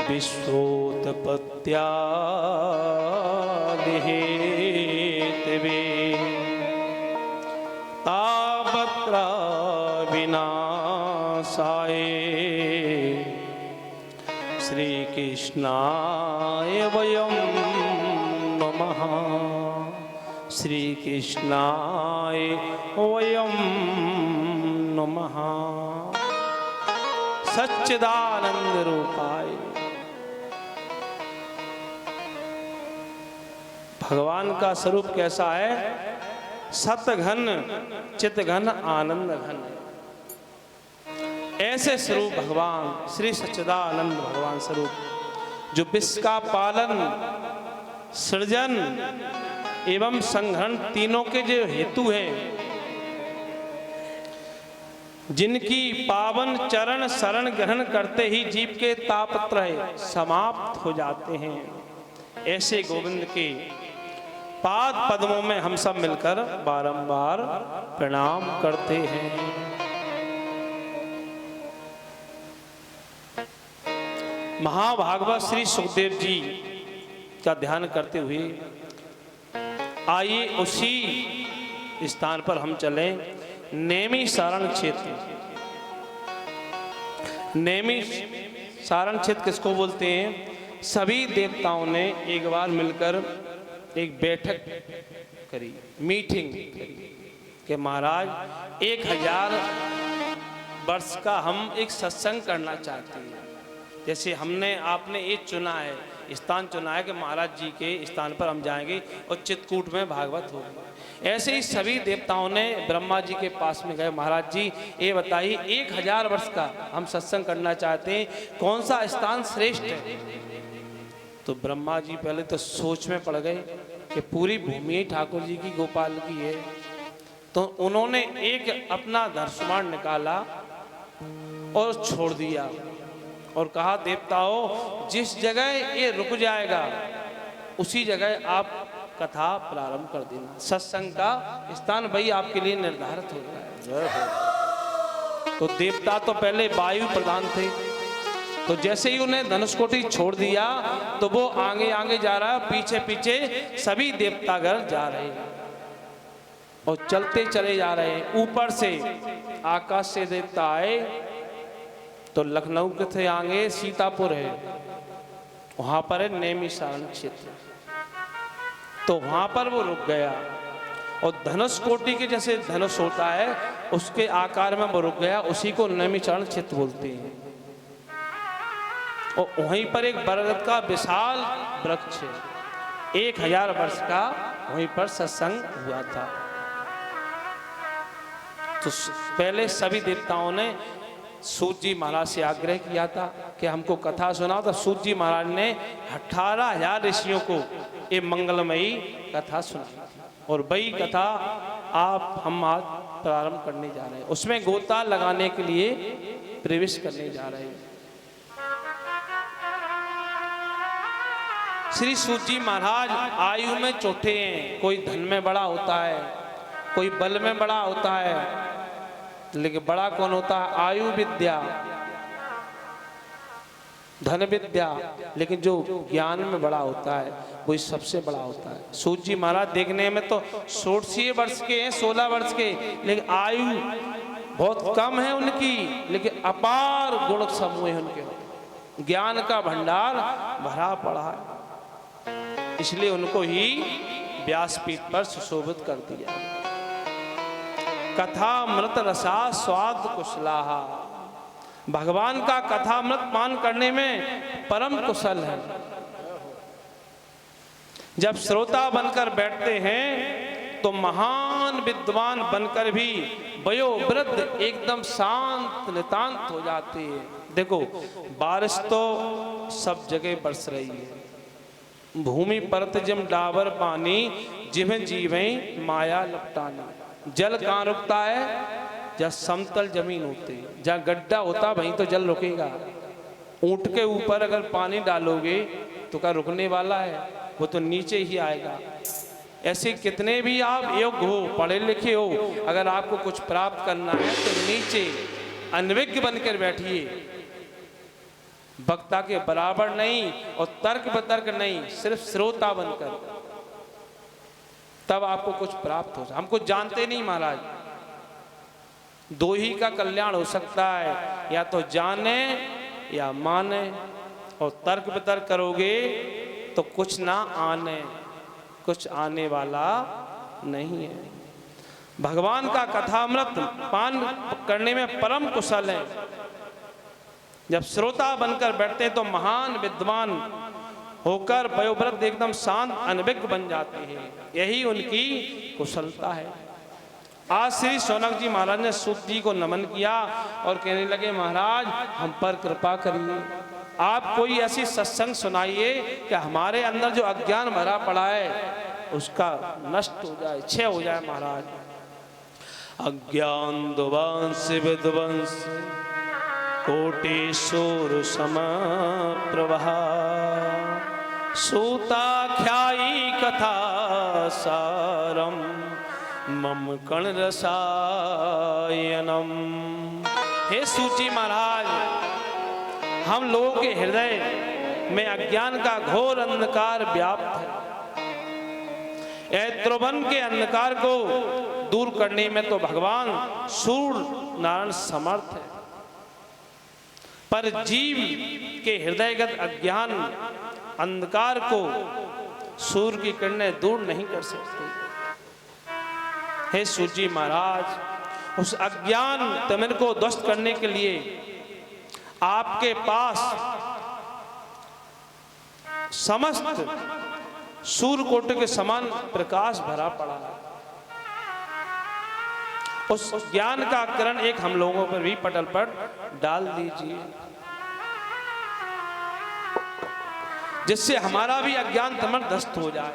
विश्वोत्पत्त्यादिहेतवे तावत्रा विनाशाय श्रीकृष्णाय वयं नमः। श्रीकृष्णाय वयं नमः। सच्चिदानंद रूपाय। भगवान का स्वरूप कैसा है? सतघन चितघन आनंद घन। ऐसे स्वरूप भगवान श्री सच्चिदानंद भगवान स्वरूप जो विश्व का पालन सृजन एवं संहरण तीनों के जो हेतु हैं, जिनकी पावन चरण शरण ग्रहण करते ही जीव के तापत्रय समाप्त हो जाते हैं, ऐसे गोविंद के पाद पद्मों में हम सब मिलकर बारंबार प्रणाम करते हैं। महाभागवत श्री सुखदेव जी का ध्यान करते हुए आइए उसी स्थान पर हम चलें। नेमी सारण क्षेत्र। नेमी सारण क्षेत्र किसको बोलते हैं? सभी देवताओं ने एक बार मिलकर एक बैठक करी, मीटिंग करी कि महाराज 1000 वर्ष का हम एक सत्संग करना चाहते हैं। जैसे हमने आपने ये चुना है, स्थान चुना है कि महाराज जी के स्थान पर हम जाएंगे और चित्रकूट में भागवत होगा, ऐसे ही सभी देवताओं ने ब्रह्मा जी के पास में गए, महाराज जी ये बताइए 1000 वर्ष का हम सत्संग करना चाहते हैं, कौन सा स्थान श्रेष्ठ है? तो ब्रह्मा जी पहले तो सोच में पड़ गए कि पूरी भूमि ठाकुर जी की गोपाल की है। तो उन्होंने एक अपना धनुष्मान निकाला और छोड़ दिया और कहा देवताओं जिस जगह ये रुक जाएगा उसी जगह आप कथा प्रारंभ कर देना। सत्संग का स्थान भाई आपके लिए निर्धारित होता है। तो देवता तो पहले वायु प्रधान थे, तो जैसे ही उन्हें धनुषकोटि छोड़ दिया तो वो आगे आगे जा रहा है, पीछे पीछे सभी देवतागण जा रहे हैं और चलते चले जा रहे हैं। ऊपर से आकाश से देवता आए तो लखनऊ के थे, आगे सीतापुर है, वहां पर है नेमी सारण क्षेत्र। तो वहां पर वो रुक गया और धनुषकोटि के जैसे धनुष होता है उसके आकार में वो रुक गया, उसी को नेमी सारण क्षेत्र बोलते हैं। और वहीं पर एक बरगद का विशाल वृक्ष है, 1000 वर्ष का वहीं पर सत्संग हुआ था। तो पहले सभी देवताओं ने सूत जी महाराज से आग्रह किया था कि हमको कथा सुनाओ। तो सूत जी महाराज ने 18000 ऋषियों को ये मंगलमयी कथा सुनाई और वही कथा हम आज प्रारंभ करने जा रहे हैं। उसमें गोता लगाने के लिए प्रवेश करने जा रहे हैं। श्री सूत जी महाराज आयु में छोटे हैं, कोई धन में बड़ा होता है, कोई बल में बड़ा होता है, लेकिन बड़ा कौन होता है? आयु विद्या धन विद्या, लेकिन जो ज्ञान में बड़ा होता है वही सबसे बड़ा होता है। सूत जी महाराज देखने में तो 16 वर्ष के हैं, 16 वर्ष के, लेकिन आयु बहुत कम है उनकी, लेकिन अपार गुण समूह है उनके, ज्ञान का भंडार भरा पड़ा है। इसलिए उनको ही व्यासपीठ पर सुशोभित कर दिया। कथामृत रसा स्वाद कुशलाहा, भगवान का कथामृत पान करने में परम कुशल है। जब श्रोता बनकर बैठते हैं तो महान विद्वान बनकर भी वयोवृद्ध एकदम शांत नितांत हो जाते हैं। देखो बारिश तो सब जगह बरस रही है, भूमि परत जिम डाबर पानी जिम जीवें माया लपटानी। जल कहाँ रुकता है? जहाँ समतल जमीन होती है, जहाँ गड्ढा होता वहीं तो जल रुकेगा। ऊंट के ऊपर अगर पानी डालोगे तो क्या रुकने वाला है? वो तो नीचे ही आएगा। ऐसे कितने भी आप योग्य हो, पढ़े लिखे हो, अगर आपको कुछ प्राप्त करना है तो नीचे अनविज्ञ बनकर बैठिए, वक्ता के बराबर नहीं और तर्क बतर्क नहीं, सिर्फ श्रोता बनकर, तब आपको कुछ प्राप्त हो। हम कुछ जानते नहीं महाराज। दो ही का कल्याण हो सकता है, या तो जाने या माने। और तर्क वितर्क करोगे तो कुछ ना आने, कुछ आने वाला नहीं है। भगवान का कथामृत पान करने में परम कुशल है। जब श्रोता बनकर बैठते हैं तो महान विद्वान होकर वयोवृद्ध एकदम शांत अनभिज्ञ बन जाते हैं। यही उनकी कुशलता है। आज श्री शौनक जी महाराज ने सूत जी को नमन किया और कहने लगे, महाराज हम पर कृपा करिए, आप कोई ऐसी सत्संग सुनाइए कि हमारे अंदर जो अज्ञान भरा पड़ा है उसका नष्ट हो जाए, क्षय हो जाए। महाराज, अज्ञान दुवंश विध्वंस कोटिशूर सम प्रवाह, सूताख्यायी कथा सारम मम कण रसायनम। हे सूची महाराज, हम लोगों के हृदय में अज्ञान का घोर अंधकार व्याप्त है। त्रिभुवन के अंधकार को दूर करने में तो भगवान सूर्य नारायण समर्थ है, पर जीव के हृदयगत अज्ञान अंधकार को सूर्य की किरणें दूर नहीं कर सकती। हे सूर्य जी महाराज, उस अज्ञान तिमिर को ध्वस्त करने के लिए आपके पास समस्त सूर्य कोटि के समान प्रकाश भरा पड़ा है। उस ज्ञान का किरण एक हम लोगों पर भी पटल पर डाल दीजिए, जिससे हमारा भी अज्ञान तिमिर ध्वस्त हो जाए।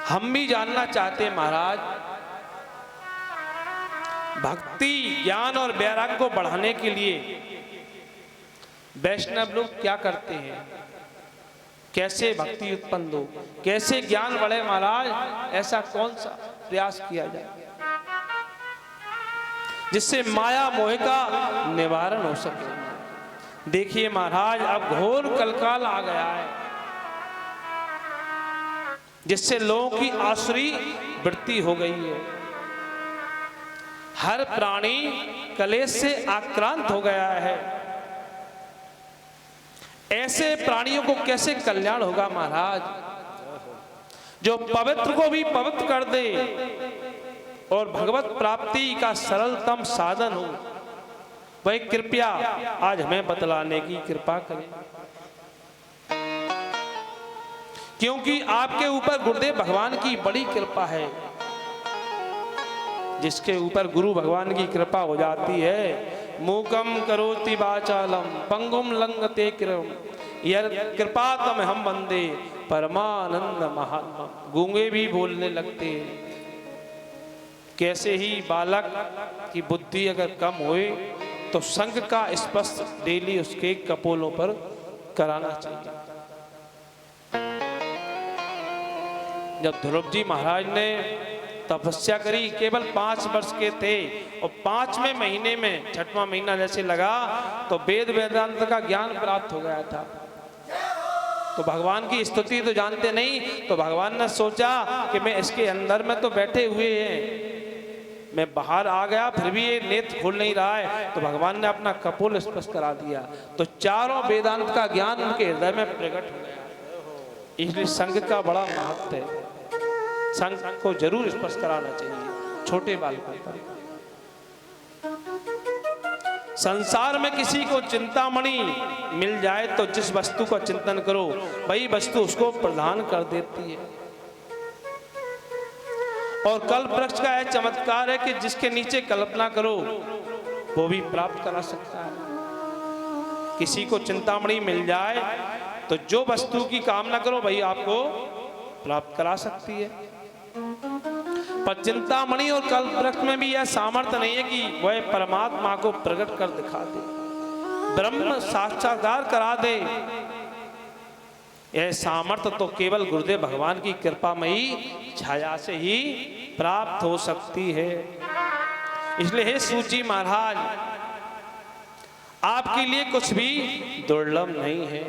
हम भी जानना चाहते हैं महाराज, भक्ति ज्ञान और वैराग्य को बढ़ाने के लिए वैष्णव लोग क्या करते हैं, कैसे भक्ति उत्पन्न हो, कैसे ज्ञान बढ़े। महाराज, ऐसा कौन सा प्रयास किया जाए जिससे माया मोह का निवारण हो सके। देखिए महाराज, अब घोर कलकाल आ गया है, जिससे लोगों की आसुरी वृत्ति हो गई है। हर प्राणी कलेश से आक्रांत हो गया है। ऐसे प्राणियों को कैसे कल्याण होगा महाराज? जो पवित्र को भी पवित्र कर दे और भगवत प्राप्ति का सरलतम साधन हो, वही कृपया आज हमें बतलाने की कृपा करें। क्योंकि आपके ऊपर गुरुदेव भगवान की बड़ी कृपा है। जिसके ऊपर गुरु भगवान की कृपा हो जाती है, मूकम करोति वाचालम पंगुम लंघते गिरिम कृपातम हम वंदे परमानंद महात्मा। गूंगे भी बोलने लगते हैं। कैसे ही बालक की बुद्धि अगर कम होए तो संघ का स्पर्श डेली उसके कपोलों पर कराना चाहिए। जब ध्रुव जी महाराज ने तपस्या करी, केवल 5 वर्ष के थे, और 5वें महीने में 6वां महीना जैसे लगा तो वेद वेदांत का ज्ञान प्राप्त हो गया था। तो भगवान की स्तुति तो जानते नहीं, तो भगवान ने सोचा कि मैं इसके अंदर में तो बैठे हुए हैं, मैं बाहर आ गया फिर भी ये नेत्र खोल नहीं रहा है, तो भगवान ने अपना कपोल स्पर्श करा दिया, तो चारों वेदांत का ज्ञान उनके हृदय में प्रकट हो गया। इसलिए संघ का बड़ा महत्व है। संघ को जरूर स्पर्श कराना चाहिए छोटे बालकों पर। संसार में किसी को चिंतामणि मिल जाए तो जिस वस्तु का चिंतन करो वही वस्तु उसको प्रदान कर देती है। और कल्प वृक्ष का यह चमत्कार है कि जिसके नीचे कल्पना करो वो भी प्राप्त करा सकता है। किसी को चिंतामणि मिल जाए तो जो वस्तु की कामना करो वही आपको प्राप्त करा सकती है। पर चिंतामणि और कल्प वृक्ष में भी यह सामर्थ्य नहीं है कि वह परमात्मा को प्रकट कर दिखा दे, ब्रह्म साक्षात्कार करा दे। यह सामर्थ्य तो केवल गुरुदेव भगवान की कृपामयी छाया से ही प्राप्त हो सकती है। इसलिए हे सूची महाराज, आपके लिए कुछ भी दुर्लभ नहीं है।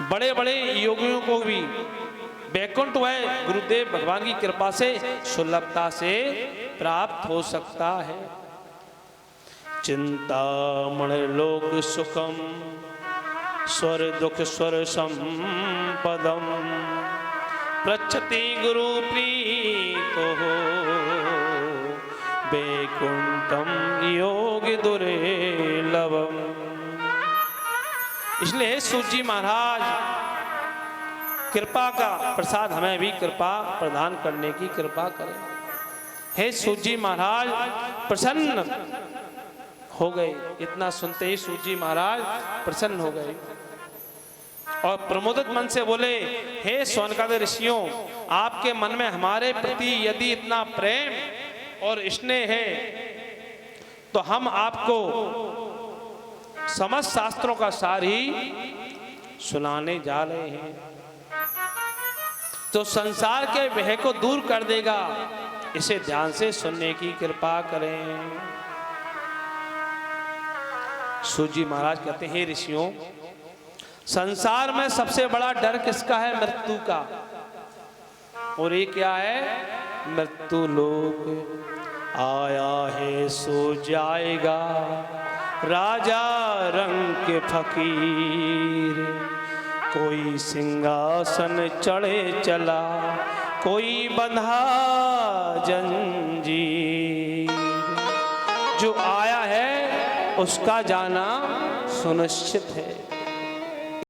बड़े बड़े योगियों को भी वैकुंठ वह गुरुदेव भगवान की कृपा से सुलभता से प्राप्त हो सकता है। चिंतामण लोक सुखम स्वर दुख स्वर संपदम पृच्छति गुरु प्रीतो वैकुंठम योग दुर्लभम। इसलिए सूत जी महाराज कृपा का प्रसाद हमें भी कृपा प्रदान करने की कृपा करें। हे सूत जी महाराज प्रसन्न हो गए। इतना सुनते ही सूत जी महाराज प्रसन्न हो गए और प्रमोदित मन से बोले, हे सौनकादि ऋषियों, आपके मन में हमारे प्रति यदि इतना प्रेम और स्नेह है तो हम आपको समस्त शास्त्रों का सार ही सुनाने जा रहे हैं, तो संसार के भय को दूर कर देगा। इसे ध्यान से सुनने की कृपा करें। सूत जी महाराज कहते हैं, हे ऋषियों, संसार में सबसे बड़ा डर किसका है? मृत्यु का। और ये क्या है? मृत्यु लोक आया है सो जाएगा, राजा रंग के फकीर। कोई सिंहासन चढ़े चला, कोई बंधा जंजीर। जो आया है उसका जाना सुनिश्चित है।